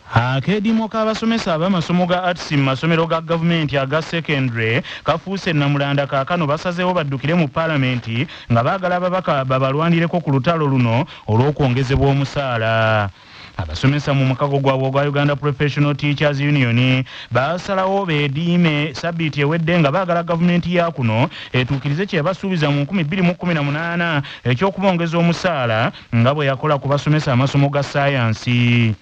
Akeedimo k'abasomesa ab'amasomo ga arts mu masomero ga gavumenti aga secondary kafuuse Namulanda kaakano basazeewo baddukire mu paalamenti nga baagala ababaka babalwanireko ku lutalo luno olw'okwongezebwa omusaala. Abasomesa mu mukago gwabwe ogwa Uganda Professional Teachers Union basalawo beediime sabbiiti ewedde nga baagala gavumenti ya kuno etuukirize kye yabasuubiza mu 2018 eky'okubongeza omusaala nga bwe yakola ku basomesa amasomo ga saayansi.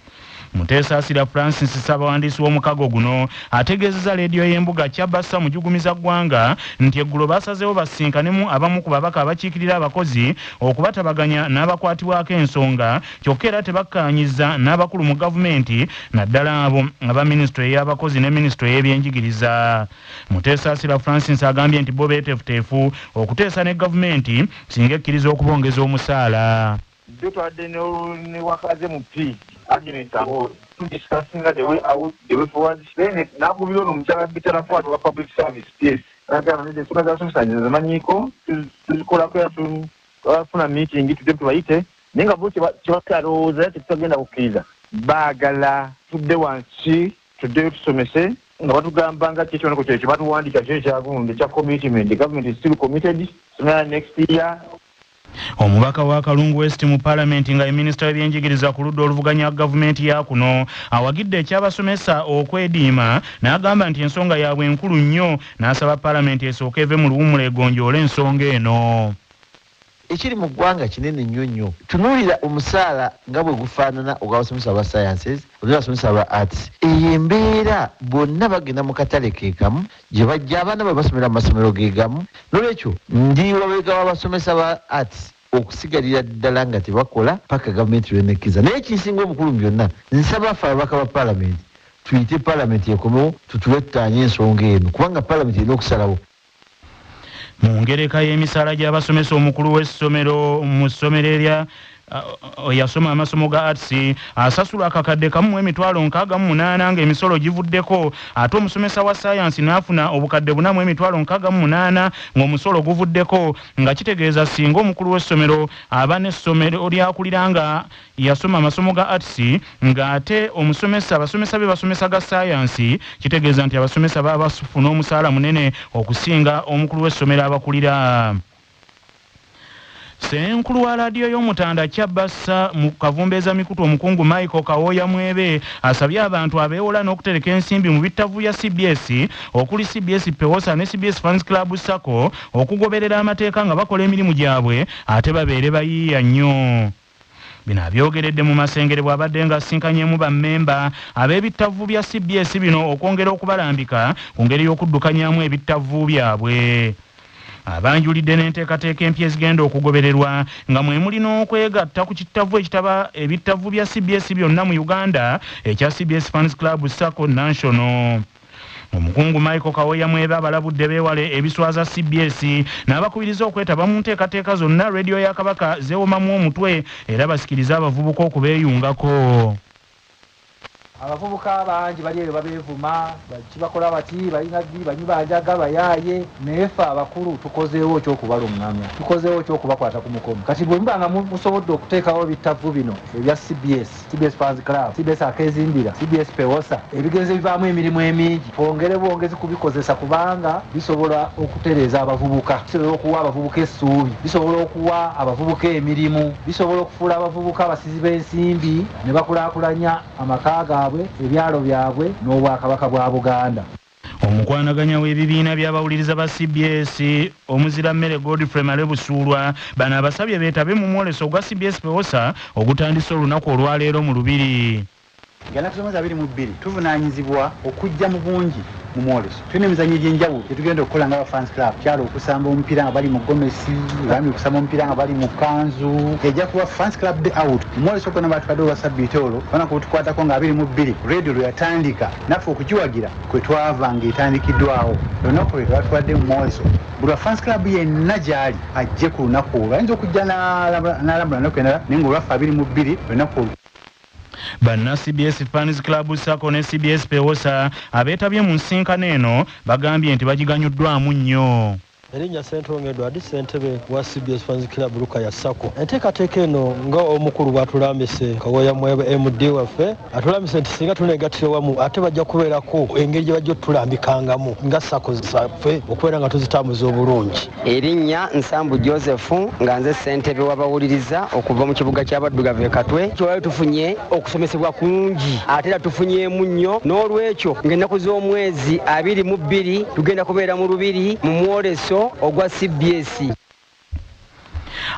Mutesa Asira Francis Ssabawandiisi w'omukago guno ategeezezza leediyo y'embuga Kyabassa mujugumiza ggwanga nti eggulo basazeewo basinkanemu abamu ku babaka abakiikirira abakozi okubatabaganya n'abakwatibwako ensonga kyokka era tebakkaanyiza n'abakulu mu gavumenti naddala abo aba minisitule y'abakozi ne minisitule y'ebyenjigiriza. Mutesa Asira Francis agambye nti bo beeteefuteefu okuteesa ne gavumenti singa ekkiriza okubongeza omusaala. Ne wakaze mu argument about discussing the way out, the way forward. Then now we don't have better part of public service. Yes, I can the sometimes the money to collaborate to a meeting to them to eat. Ninga buti chakaro that tugenda kukiza. Bagala tudde wansi tudde tusomese nga batugambanga kyekyo nako kyekyo batuwandika kyekyagumbe kya commitment. The government is still committed. So next year Omubaka wa Kalungu West mu Parliament nga Minisita w'ebyenjigiriza ku ludda oluvuganya gavumenti ya kuno awagidde ekyabasomesa okwediima n'agamba nti ensonga yaabwe enkulu nnyo n'asaba Parliament esooke eve mu luwummula egonjoola ensonga eno. Ekiri mu ggwanga kinene nnyo nnyo. Tunuulira omusaala nga bwe gufaanana ogw'abasomesa aba sciences n'abasomesa aba arts. Eyo embeera bonna bagenda mu katale keekamu gye bajja abaana bwe basomera mu masomero geegamu. N'olwekyo ndi wabega w'abasomesa ba arts okusigalira ddala nga tebakola paka gavumenti lw'enekkiza. Naye ekinsinga obukulu mu byonna nsaba ffe ababaka ba paalamenti tuyite paalamenti ekomewo tutuwe tutaanye ensonga eno kubanga paalamenti erina okusalawo. Mu ngereka y'emisaala gy'abasomesa omukulu w'essomero mu ssomero erya yasoma amasomo ga arts asasula akakadde kamu emitwalo 68 ng'emisolo givuddeko ate omusomesa wa science n'afuna obukadde 4 emitwalo 68 ng'omusolo guvuddeko nga kitegeeza singa omukulu w'essomero aba n'essomero lyakulira yasoma amasomo ga arts ng'ate abasomesa be basomesa ga science kitegeeza nti abasomesa baba basufuna omusaala munene okusinga omukulu w'essomero abakulira. Senkulu wa laadiyo y'Omutanda Kyabassa mu kavumbeeza mikutu omukungu Michael Kawoya Mwebe asabye abantu abeewola n'okutereka ensimbi mu bittavu bya CBS okuli CBS Pewosa ne CBS Fans Club Sacco okugoberera amateeka nga bakola emirimu gyabwe ate babeere bayiiya nnyo. Bino abyogeredde mu Masengere bw'abadde ng'asinkanyeemu bammemba ab'ebittavu bya CBS bino okwongera okubalambika ku ngeri y'okuddukanyaamu ebittavu byabwe. Abanjulidde n'enteekateeka empya ezigenda okugobererwa nga mwe mulina okwegatta ku kittavu ekitaba ebittavu bya CBS byonna mu Uganda ekya CBS Fans Club Sacco National. Omukungu Michael Kawoya Mwebe abalabudde beewale ebiswaza CBS n'abakubiriza okwetaba mu nteekateeka zonna radio ya Kabaka zeewomamu omutwe era basikiriza abavubuka okubeeyungako. Abavubuka bangi bali eyo babeevuma kibakola bati balina ddi banyubanjaga bayaaye neefe abakulu tukozeewo ekyokubalungamya tukozeewo ekyokubakwata ku mukono kati bwe mubanga musobodde okuteekawo ebittavu bino ebya CBS Fans Club CBS Akezimbira CBS Pewosa ebigenze bivaamu emirimu emingi bwongere bwongezi kubikozesa kubanga bisobola okutereeza abavubuka bisobola okuwa abavubuka essuubi bisobola okuwa abavubuka emirimu bisobola okufuula abavubuka abasizi b'ensimbi ne bakulaakulanya amaka gaabwe ebyalo byabwe n'obwakabaka bwa Buganda. Omukwanaganya w'ebibiina by'abawuliriza ba CBS omuzira mmere Godfrey Malebusuulwa bano abasabye beetabe mu mwoleso gwa CBS Pewosa ogutandise olunaku olwaleero mu Lubiri. Gana tusomesa 22 tuvunaanyizibwa okujja mu bungi mu mwoleso. Tulina emizannyo egy'enjawulo tetugenda okukola nga Fans Club kyalo okusamba omupiira nga bali mu gomesi bami okusamba omupiira nga bali mu kanzu ejja kuba Fans Club Day Out. Omwoleso gonna batwadde olwa sabbiiti olwo bana kutukwatako nga 22 radio lwe yatandika naffe okugiwagira kwe twava ng'etandikiddwawo olunaku lwe twatwadde mu mwoleso buli wa Fans Club yenna gy'ali ajje ku lunaku olwo ayinza okujja n'alambula naku endala naye ng'olwaffe 22 olunaku olwo. Banna CBS Fans Club Sacco ne CBS Pewosa abeetabye mu nsinkano eno bagambye nti bagiganyuddwamu nnyo. Erinnya Ssentolongo Edward ssentebe wa CBS Fans Club Luka ya Sako. Enteekateeka eno nga omukulu bw'atulambise Kawoya Mwebe MD waffe atulambise nti singa tuneegattira wamu ate bajja kubeerako engeri gye bajja otutulambikangamu nga Sako zaffe okubeera nga tuzitambuza obulungi. Erinnya Nsambu Joseph nga nze ssentebe w'abawuliriza okuva mu kibuga ky'Abaddugavu e Katwe. Kyewali tufunye okusomesebwa kungi ate era tufunyeemu nnyo n'olwekyo ng'ennaku z'omwezi 22 tugenda kubeera mu Lubiri mu mwoleso ogwa CBS.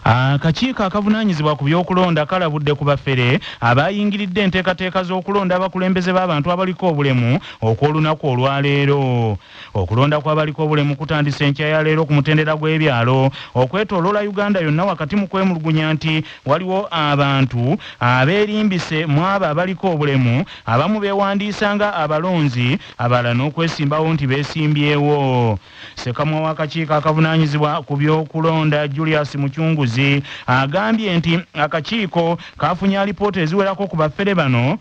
Akakiiko akavunaanyizibwa ku by'okulonda kalabudde ku baffere abayingiridde enteekateeka z'okulonda abakulembeze b'abantu abaliko obulemu okw'olunaku olwaleero. Okulonda kw'abaliko obulemu kutandise enkya ya leero ku mutendera gw'ebyalo okwetooloola Uganda yonna wakati mu kwemulugunya nti waliwo abantu abeerimbise mu abo abaliko obulemu abamu beewandiisa nga abalonzi abalala n'okwesimbawo nti beesimbyewo. Ssekamwa w'akakiiko akavunaanyizibwa ku by'okulonda Julius Mucunguzi agambye nti akakiiko kafunye alipoota eziwerako ku baffere bano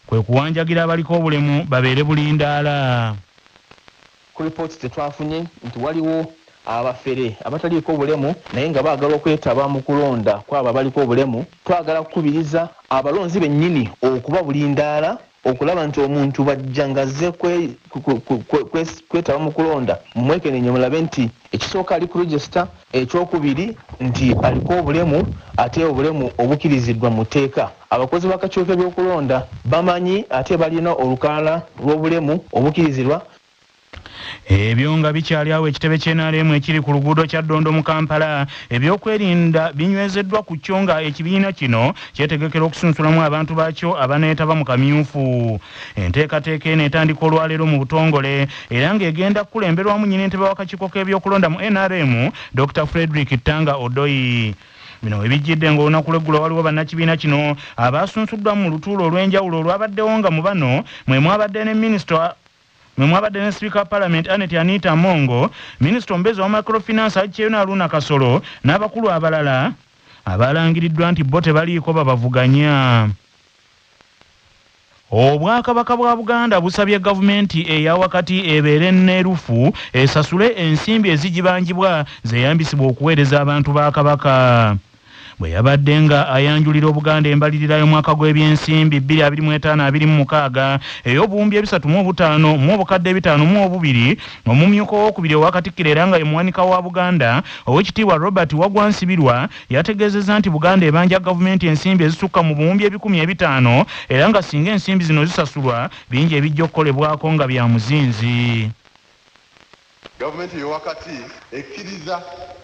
kwe kuwanjagira abaliko obulemu babeere bulindaala. Ku lipooti tetwafunye nti waliwo abaffere abataliiko obulemu naye nga baagala okwetaba mu kulonda kwabo abaliko obulemu. Twagala kukubiriza abalonzi bennyini okuba bulindaala okulaba nti omuntu bajjangaze kwetaba mu kulonda mumwekenenye mulabe nti ekisooka ali ku register, ekyokubiri nti aliko obulemu ate obulemu obukiriziddwa mu tteeka. Abakozi b'akakiiko by'okulonda bamanyi ate balina olukalala lw'obulemu obukirizirwa. Ebyo nga bikyali awo ekitebe ky'NRM ekiri ku luguudo kya Ddondo mu Kampala ebyokwerinda binywezeddwa ku kyo nga ekibiina kino kyetegekera okusunsulamu abantu baakyo abaneetaba mu kamyufu. Enteekateeka eno etandika olwaleero mu butongole era ng'egenda kukulemberwamu nnyinentebe w'akakiiko k'ebyokulonda mu NRM Dr. Frederick Tanga Odoi. Bino ebijjidde ng'olunaku lw'eggulo waliwo bannakibiina kino abaasunsuddwa mu lutuulo olw'enjawulo olwabaddewo nga mu bano mwe mwabadde ne minisita mwabadde ne Speaker Parliament Aneti Anita Mongo, Minisita omubeezi wa Microfinance Achieng Aruna Kasolo n'abakulu abalala abalangiriddwa nti bo tebaliiko babavuganya. Obwakabaka bwa Buganda busabye gavumenti eya wakati ebeere nneerufu esasule ensimbi ezigibangibwa zeeyambisibwa okuweereza abantu ba Kabaka. Bwe yabadde nga ayanjulira Obuganda embalirira y'omwaka gw'ebyensimbi 2025-26 ey'obuwumbi 305 mu obukadde 502 omumyuka owokubiri owakatikkiro era nga ye muwanika wa Buganda Oweekitiibwa Robert Wagwansibirwa yategeezezza nti Buganda ebanja gavumenti ensimbi ezisukka mu buwumbi 10,500 era nga singa ensimbi zino zisasulwa bingi ebijja okukolebwako nga bya muzinzi. Gavumenti ey'owakati ekkiriza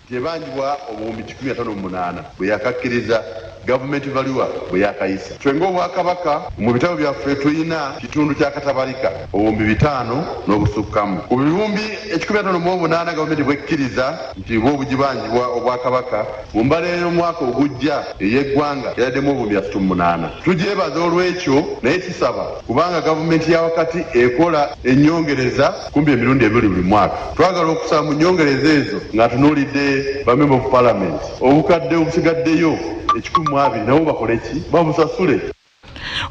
tebangibwa obuwumbi 158 bwe yakakkiriza gavumenti valuwa bwe yakayisa. Twenga Obwakabaka mu bitabo byaffe tulina kitundu kya katabalika obuwumbi 5 n'obusukkamu. Ku biwumbi 158 gavumenti bwekkiriza nti bw'obugibangibwa Obwakabaka mu mbala y'omwaka ogujja ey'eggwanga yaladdemu obuwumbi 38. Tugyebaza olw'ekyo naye kisaba kubanga gavumenti ya wakati ekola ennyongereza kumbi emirundi 2 buli mwaka. Twagala okusaba mu nnyongereza ezo nga tunuulidde Member of Parliament obukadde obusigaddeyo 120 nabo bakole ki babusasule.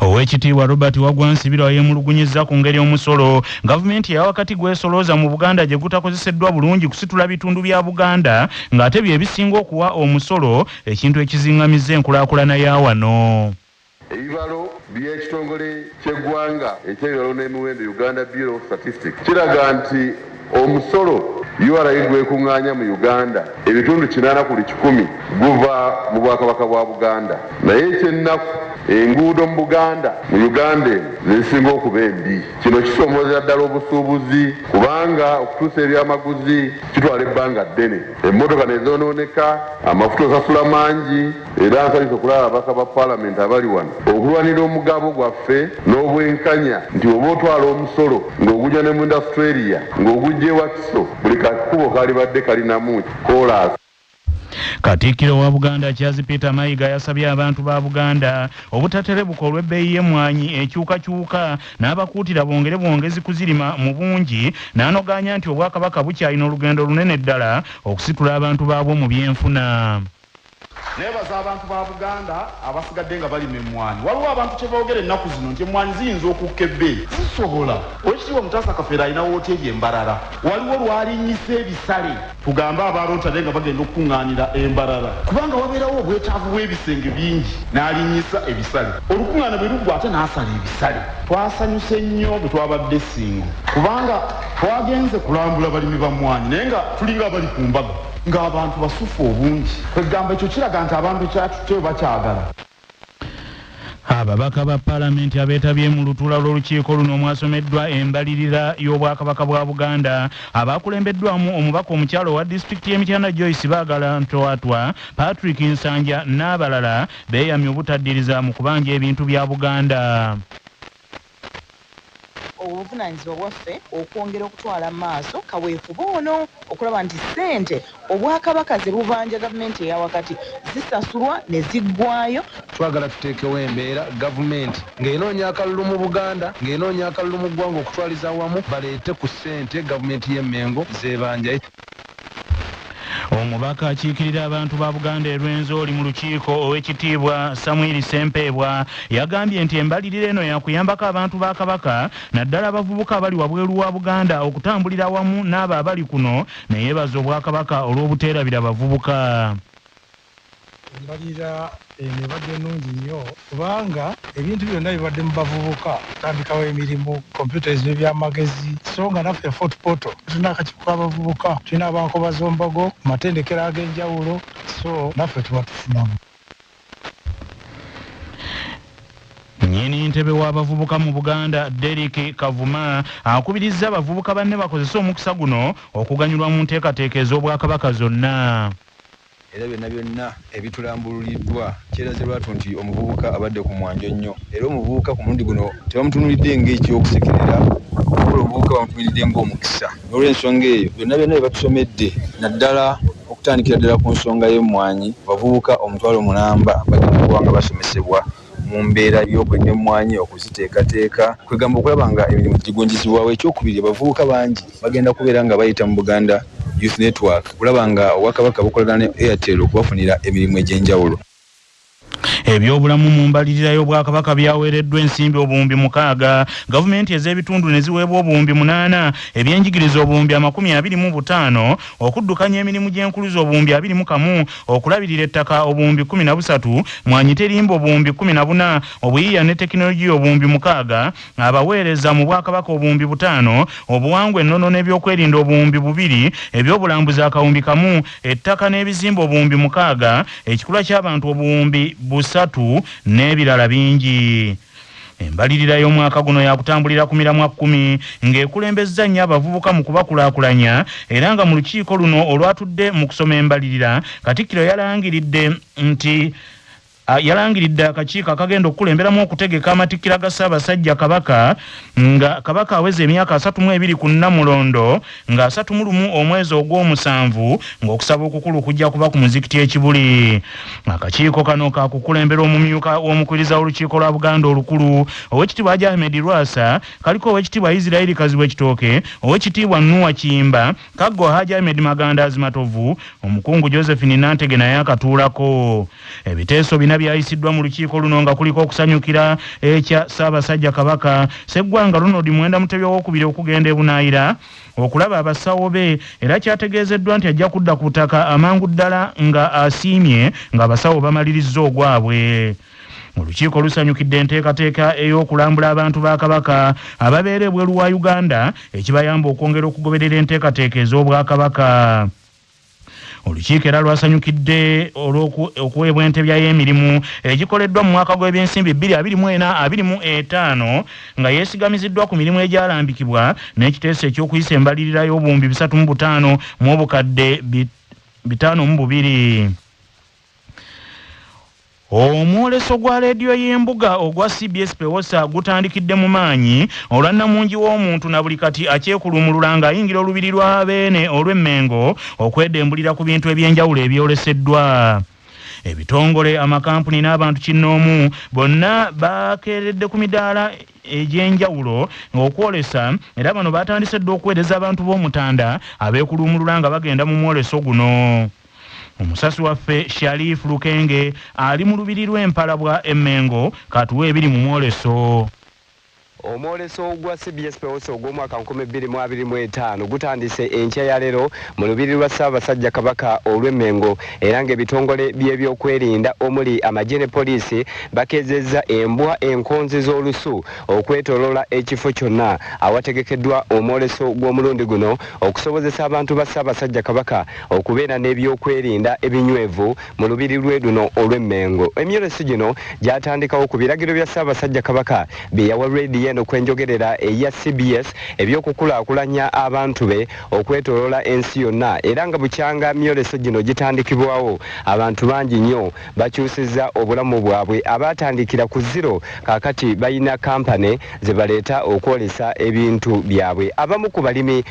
Oweekitiibwa Robert Wagwansibirwa yeemulugunyizza ku ngeri omusolo gavumenti ya wakati gwesolooza mu Buganda gye gutakozeseddwa bulungi kusitula bitundu bya Buganda ng'ate bye bisinga okuwa omusolo ekintu ekizingamizza enkulaakulana ya wano. Ebibalo by'ekitongole ky'eggwanga eky'ebibalo n'emiwendo Uganda Bureau of Statistics kiraga nti omusolo URA gwekuŋŋaanya mu Uganda ebitundu 80 ku 100 guva mu Bwakabaka bwa Buganda. Naye ekyennaku enguudo mu Buganda mu Uganda zisinga okuba embi. Kino kisoomozera ddala obusuubuzi kubanga okutuusa ebyamaguzi kitwala ebbanga ddene. Emmotoka ne zoonooneka, amafuta osasula mangi era nsalisa okulaba ababaka ba Parliament abali wano okulwanira omugabo gwaffe n'obwenkanya nti oba otwala omusolo ng'ogujja ne mu Australia ng'ogujja ewa Kiso buli kakubo kalibadde kalinamu kolas. Katikkiro wa Buganda Charles Peter Mayiga yasabye abantu ba Buganda obutaterebuka olw'ebbeeyi y'emmwanyi ekyukakyuka n'abakuutira bongere bwongezi kuzirima mu bungi n'anogaanya nti Obwakabaka bukyalina olugendo lunene ddala okusitula abantu baabwo mu byenfuna. nebaza abantu ba Buganda abasigadde nga bali memwani waliwo abantu kye boogera ennaku zino nti emmwanyi ziyinza okukka ebbeeyi zisobola Oweekitiibwa Mutaasa Kafeero alina wooteri Embarara waliwo lwalinyisa ebisale tugambe abalontadde nga bagenda okukuŋŋaanira Embarara kubanga wabeerawo obwetaavu bw'ebisenge bingi n'alinyisa ebisale olukuŋŋaana bwe luggwa ate n'asala ebisale twasanyuse nnyo bwe twabadde Ssingo kubanga twagenze kulambula balimi ba mmwanyi naye nga tulinga abali ku mbaga ng'abantu basufu obungi kwegamba ekyo kiraga nti abantu kyatutte bakyagala ababaka ba Paalamenti abeetabye mu lutuula lw'olukiiko luno mwasomeddwa embalirira y'obwakabaka bwa Buganda abakulembeddwamu omubaka omukyalo wa disitulikiti y'Emityana Joyce Baagala Ntwatwa Patrick Nsanja n'abalala beeyamye obutaddiriza mu kubanja ebintu bya Buganda. Obuvunaanyizibwa bwaffe okwongera okutwala maaso kaweefube ono okulaba nti ssente obwakabaka ze bubanja gavumenti eyawakati zisasulwa ne ziggwayo. Twagala tuteekewo embeera gavumenti ng'enoonya akalulu mu Buganda ng'enoonya akalulu mu ggwanga okutwaliza awamu baleete ku ssente gavumenti y'Emmengo zeebanja. Omubaka akiikirira abantu ba Buganda e Rwenzori mu lukiiko Oweekitiibwa Samuel Ssempeebwa yagambye nti embalirira eno yakuyambako abantu ba Kabaka naddala abavubuka abali wabweru wa Buganda okutambulira wamu n'abo abali kuno ne yeebaza Obwakabaka olw'obuteerabira bavubuka. Embalirira ebadde nnungi nnyo kubanga ebintu byonna bibadde mu bavubuka kutandikawo emirimu kompyuta ez'ebyamagezi so nga naffe footpoto tulina akakiiko k'abavubuka tulina abankobazi mbogo matendekero ag'enjawulo so naffe tuba tufunamu. Nnyini ntebe w'abavubuka mu Buganda Derek Kavuma akubirizza abavubuka banne bakozese omukisa guno okuganyulwa mu nteekateeka ez'Obwakabaka zonna. Era byonna ebitulambululiddwa kyeraze lwatu nti omuvubuka abadde ku mwanjo nnyo era omuvubuka ku mulundi guno tebamutunulidde ng'ekyokusekerera wabula omuvubuka bamutunulidde ng'omukisa n'olw'ensonga eyo byonna bye batusomedde naddala okutandikira ddala ku nsonga y'emmwanyi abavubuka omutwalo mulamba bagenda kuba nga basomesebwa mu mbeera y'okwenya emmwanyi okuziteekateeka kwegamba okulaba nga emirimu gigonjezebwawo. Ekyokubiri abavubuka bangi bagenda kubeera nga bayita mu Buganda Youth Network kulaba nga Obwakabaka bukolagana ne Airtel okubafunira emirimu egy'enjawulo. Ebyobulamu mu mbalirira y'Obwakabaka byaweereddwa ensimbi obuwumbi 6, gavumenti ez'ebitundu ne ziweebwa obuwumbi 8, ebyenjigiriza obuwumbi 25, okuddukanya emirimu gy'enkuluzi obuwumbi 21, okulabirira ettaka obuwumbi 13, mwanyi terimba obuwumbi 14, obuyiiya ne tekinologiya obuwumbi 6, abaweereza mu Bwakabaka obuwumbi 5, obuwangwa ennono n'ebyokwerinda obuwumbi 2, ebyobulambuzi akawumbi 1, ettaka n'ebizimba obuwumbi 6, ekikula ky'abantu obuwumbi 3 n'ebirala bingi. Embalirira y'omwaka guno yakutambulira ku miramwa 10 ng'ekulembezza nnyo abavubuka mu kubakulaakulanya era nga mu lukiiko luno olwatudde mu kusoma embalirira Katikkiro yalangiridde akakiiko akagenda okukulemberamu okutegeka amatikkira ga Ssaabasajja Kabaka nga Kabaka aweze emyaka 32 ku Nnamulondo nga 31 omwezi ogw'omusanvu ng'okusaba okukulu kujja kuba ku muzikiti ekibuli. Akakiiko kano kakukulembera omumyuka w'omukwiriza w'olukiiko lwa Buganda olukulu Oweekitiibwa Hajji Ahmed Lwasa, kaliko Oweekitiibwa Israeli Kazibwe Kitooke, Oweekitiibwa Nuwa Kiyimba, Kaggo Hajji Ahmed Magandazi Matovu, omukungu Josephine Nantege naye akatuulako. Ebiteeso bina byayisiddwa mu lukiiko luno nga kuliko okusanyukira ekya Ssaabasajja Kabaka Sseggwanga Ronald Mwenda Mutebi owookubiri okugenda e Bunaayira okulaba abasawo be era kyategeezeddwa nti ajja kudda ku ttaka amangu ddala nga asiimye ng'abasawo bamalirizza ogwabwe. Olukiiko lusanyukidde enteekateeka ey'okulambula abantu ba Kabaka ababeera ebweru wa Uganda ekibayamba okwongera okugoberera enteekateeka ez'Obwakabaka. Olukiiko era lwasanyukidde okuweebwa entebya y'emirimu egikoleddwa mu mwaka gw'ebyensimbi 2024-25 nga yeesigamiziddwa ku mirimu egyalambikibwa n'ekiteeso eky'okuyisa embalirira y'obuwumbi 35 mu obukadde 52. Omwoleso gwa leediyo y'embuga ogwa CBS Pewosa gutandikidde mu maanyi olwannamungi w'omuntu na buli kati akyekulumulula ng'ayingira olubiri lwa Beene olw'Emmengo okwedembulira ku bintu eby'enjawulo ebyoleseddwa. Ebitongole, amakampuni n'abantu kinnoomu bonna bakeeredde ku midaala egy'enjawulo ng'okwolesa era bano batandise dda okuweereza abantu b'omutanda abeekulumulula nga bagenda mu mwoleso guno. Omusasi waffe Sharif Lukenge ali mu lubiri lw'Empalabwa Emmengo katuwe ebiri mu mwoleso. Omwoleso gwa CBS Pewoso ogw'omwaka 2025 gutandise enkya ya leero mu lubiri lwa Ssaabasajja Kabaka olw'Emmengo era ng'ebitongole by'ebyokwerinda omuli amagye poliisi bakezezza embwa enkonzi z'olusu okwetooloola ekifo kyonna awategekeddwa omwoleso gw'omulundi guno okusobozesa abantu ba Ssaabasajja Kabaka okubeera n'ebyokwerinda ebinywevu mu lubiri lwe luno olw'Emmengo. Emyoleso gino gyatandikawo ku biragiro bya Ssaabasajja Kabaka bye yawa radio okwenjogerera eya CBS ebyokukulaakulanya abantu be okwetooloola ensi yonna era nga bukyanga myoleso gino gitandikibwawo abantu bangi nnyo bakyusizza obulamu bwabwe abatandikira ku zero kaakati balina kampani ze baleeta okwolesa ebintu byabwe. Abamu ku balimi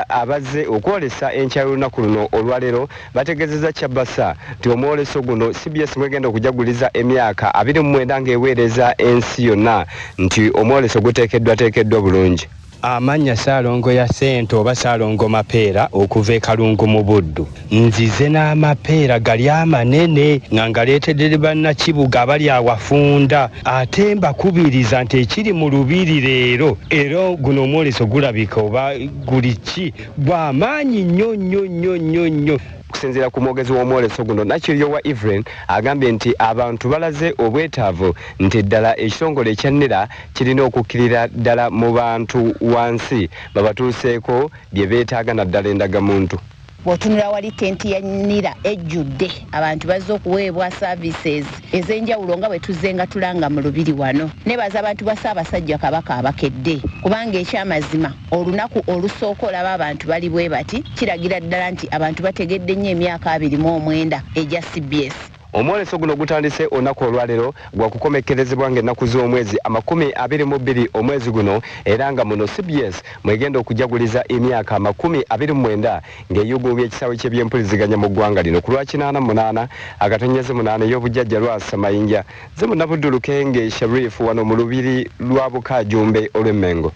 abazze okwolesa enkya y'olunaku luno olwaleero bategezezza Kyabasa nti omwoleso guno CBS mwegenda okujaguliza emyaka 29 ng'eweereza ensi yonna nti omwoleso guteekeddwa bulungi. Amanya Saalongo ya Sente oba Saalongo Mapeera okuva e Kalungu mu Buddu. Nzize n'amapeera gali amanene nga ngaleetedde bannakibuga abali awafunda ate mbakubiriza nti ekiri mu lubiri leero era guno omwoleso gulabika oba guli ki gw'amaanyi nnyo. Okusinziira ku mwogezi w'omwoleso guno Nakiryo wa Evelyn agambye nti abantu balaze obwetaavu nti ddala ekitongole ekya NERA kirina okukkirira ddala mu bantu wansi babatuuseeko bye beetaaga naddala endagamuntu. Bw'otunula wali tenti ya NERA ejjudde abantu bazze okuweebwa services ez'enjawulo nga bwe tuzze nga tulanga mu lubiri wano. Nebaza abantu ba Ssaabasajja Kabaka abakedde kubanga ekyamazima olunaku olusooka olaba abantu bali bwe bati kiragira ddala nti abantu bategedde nnyo emyaka 29 egya CBS. Omwoleso guno gutandise olunaku olwaleero gwa kukomekkerezebwa ng'ennaku z'omwezi 22 omwezi guno era nga muno CBS mwegenda okujaguliza emyaka 29 ng'eyugumbye ekisaawe ky'ebyempuliziganya mu ggwanga lino ku lwa 88 agatonyeze 8 y'obujjajja lwasa Mayinja ze Munnabuddu Lukenge Sharif wano mu lubiri lwa Bukajumbe olw'Emmengo.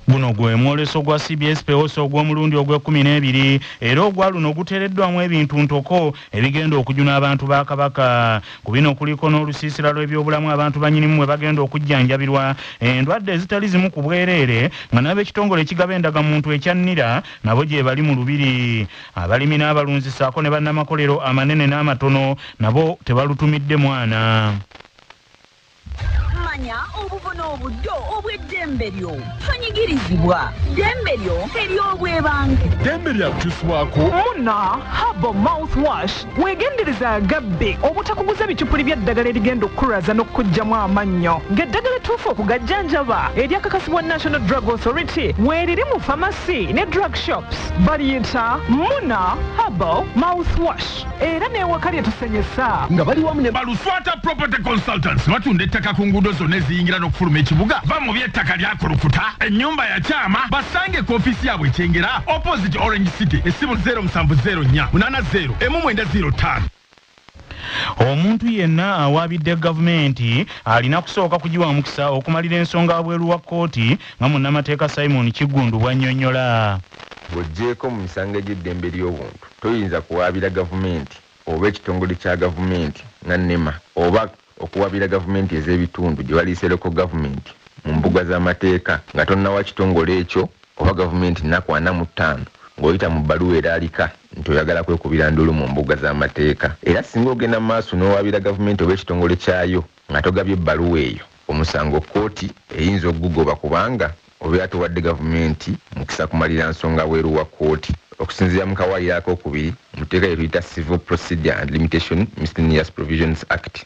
Guno gwe mwoleso gwa CBS Pewoso ogw'omulundi ogw'e12 era ogwa luno guteereddwamu ebintu ntoko ebigenda okujuna abantu ba Kabaka. Ku bino kuliko n'olusiisira lw'ebyobulamu abantu bannyinimu mwe bagenda okujjanjabirwa endwadde ezitali zimu ku bwereere nga n'ab'ekitongole ekigaba endagamuntu ekya NERA nabo gye bali mu lubiri. Abalimi n'abalunzi ssaako ne bannamakolero amanene n'amatono nabo tebalutumidde mwana. Manya obubono obuddo obw'eddembe lyo tonyigirizibwa ddembe lyo ery'obwebange ddembe lyatuswako Muna Herbal Mouthwash weegendereza agabbe obutakuguza bicupuli by'eddagala erigenda okukulaza n'okkuggyamu amannyo ng'eddagala ettuufu okugajjanjaba eryakakasibwa National Drug Authority weeriri mu pharmacy ne drug shops baliyita Muna Herbal Mouthwash era n'ewaka lyetusenyesa nga bali wamu ne Baluswata Property Consultants batunda ettaka ku nguudo zonna eziyingira n'okufuluma ekibuga va mu by'ettaka lyakulukuta ennyumba ya kyama basange ku ofiisi yaabwe ekyengera opposite Orange City essimu 0704 80 1905. Omuntu yenna awaabidde gavumenti alina kusooka kugiwa mukisa okumalira ensonga wabweru wa kkooti nga munnamateeka Simon Kiggundu bw'annyonnyola. Bw'oggyeko mu misango egy'eddembe ly'obuntu toyinza kuwaabira gavumenti oba ekitongole kya gavumenti nga NEMA oba okuwaabira gavumenti ez'ebitundu gye baliisereko gavumenti mu mbuga z'amateeka nga tonnawa kitongole ekyo oba gavumenti nnaku 45 ng'oyita mu bbaluwa eraalika nti oyagala kwekubira ndulu mu mbuga z'amateeka. Era singa ogenda mu maaso n'owaabira gavumenti oba ekitongole kyayo nga togabye ebbaluwa eyo omusango kkooti eyinza okugugoba kubanga obeera towadde gavumenti mukisa kumalira nsonga bweru wa kkooti. Okusinziira mu kawaayiro ak'okubiri mu tteeka lye tuyita Civil Procedure and Limitation Miscellaneous Provisions Act